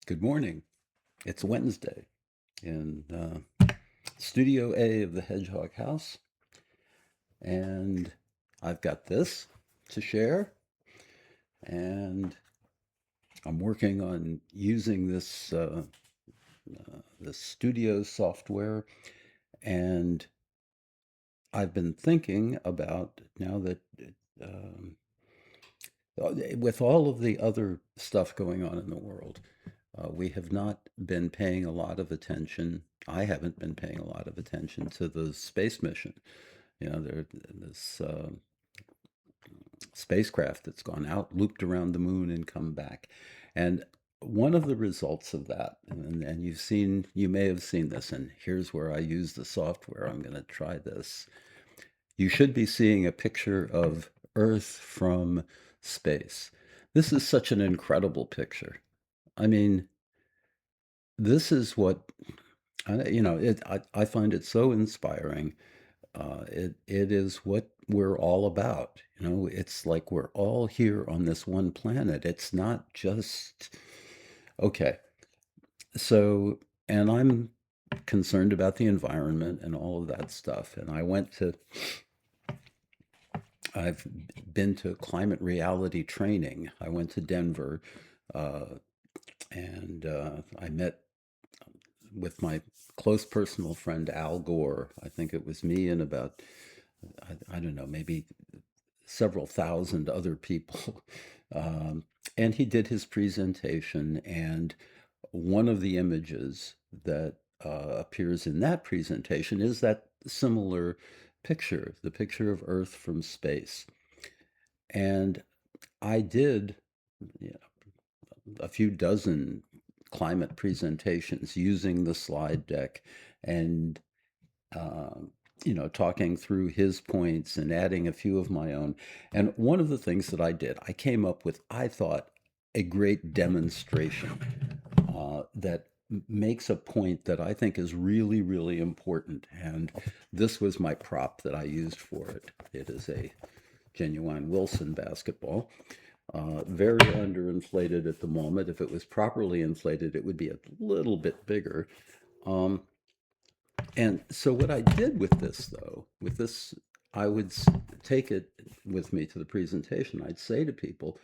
Good morning. It's Wednesday in Studio A of the Hedgehog House, and I've got this to share, and I'm working on using this studio software, and I've been thinking about now that um, with all of the other stuff going on in the world, we have not been paying a lot of attention. I haven't been paying a lot of attention to the space mission. This spacecraft that's gone out, looped around the moon, and come back. And one of the results of that, and you may have seen this, and here's where I use the software. I'm going to try this. You should be seeing a picture of Earth from space. This is such an incredible picture. I mean, this is what I find it so inspiring. It is what we're all about. It's like we're all here on this one planet. It's not just okay. So, and I'm concerned about the environment and all of that stuff. And I've been to climate reality training. I went to Denver, uh, and I met with my close personal friend Al Gore. I think it was me and about, I don't know, maybe several thousand other people. Um, and he did his presentation, and one of the images that appears in that presentation is that similar picture, the picture of Earth from space. And I did, you a few dozen climate presentations using the slide deck and uh, talking through his points and adding a few of my own. And one of the things that I did, I came up with, I thought, a great demonstration that makes a point that I think is really, really important. And this was my prop that I used for it. It is a genuine Wilson basketball. Very underinflated at the moment. If it was properly inflated, it would be a little bit bigger. Um, and so what I did with this, though, with this, I would take it with me to the presentation. I'd say to people,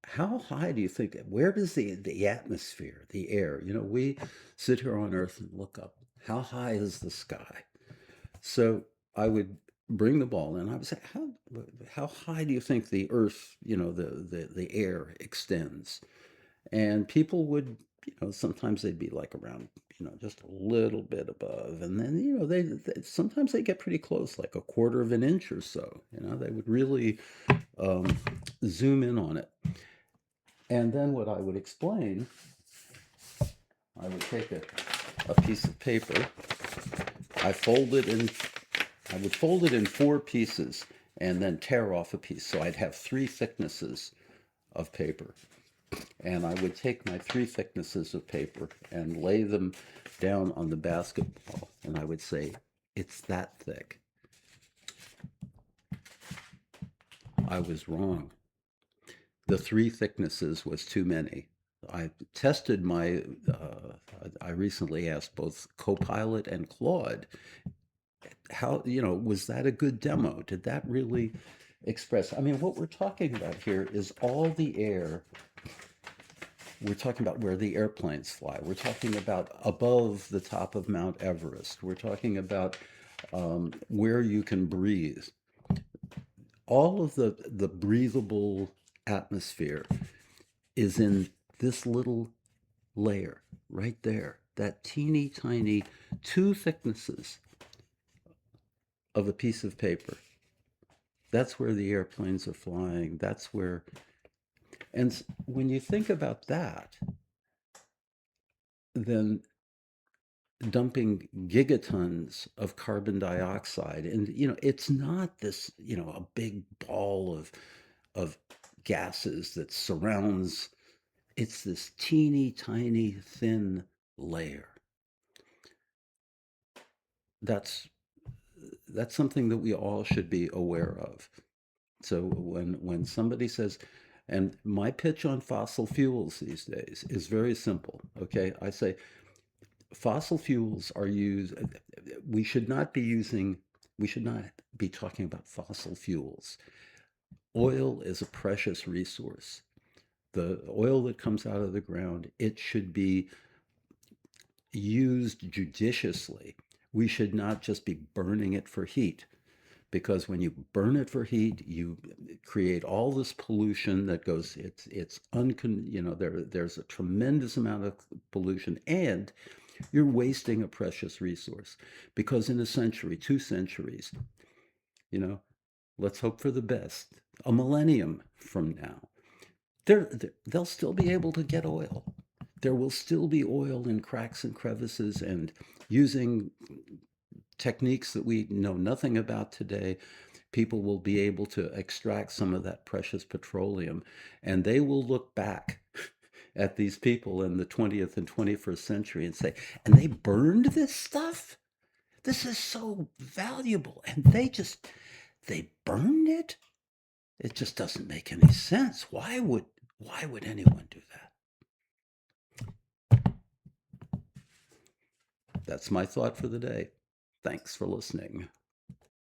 how high do you think, where does the atmosphere, the air, we sit here on Earth and look up. How high is the sky? So I would bring the ball in. I would say, how high do you think the Earth, the air extends? And people would, sometimes they'd be like around, just a little bit above, and then they sometimes they get pretty close, like a quarter of an inch or so. They would really um, zoom in on it. And then what I would explain, I would take a piece of paper, I fold it in I would fold it in four pieces and then tear off a piece. So I'd have three thicknesses of paper. And I would take my three thicknesses of paper and lay them down on the basketball. And I would say, it's that thick. I was wrong. The three thicknesses was too many. I tested I recently asked both Copilot and Claude, how, was that a good demo? Did that really express? I mean, what we're talking about here is all the air. We're talking about where the airplanes fly. We're talking about above the top of Mount Everest. We're talking about where you can breathe. All of the breathable atmosphere is in this little layer right there, that teeny tiny two thicknesses of a piece of paper. That's where the airplanes are flying. That's where, and when you think about that, then dumping gigatons of carbon dioxide, and it's not this, a big ball of gases that surrounds. It's this teeny tiny thin layer. That's something that we all should be aware of. So when somebody says, And my pitch on fossil fuels these days is very simple. Okay, I say fossil fuels are used. We should not be using. We should not be talking about fossil fuels. Oil is a precious resource. The oil that comes out of the ground, it should be used judiciously. We should not just be burning it for heat, because when you burn it for heat, you create all this pollution that goes. There's a tremendous amount of pollution, and you're wasting a precious resource. Because in a century, 2 centuries, you know, let's hope for the best. A millennium from now, they'll still be able to get oil. There will still be oil in cracks and crevices, and using techniques that we know nothing about today, people will be able to extract some of that precious petroleum, and they will look back at these people in the 20th and 21st century and say, and they burned this stuff? This is so valuable, and they burned it? It just doesn't make any sense. Why would anyone do that? That's my thought for the day. Thanks for listening.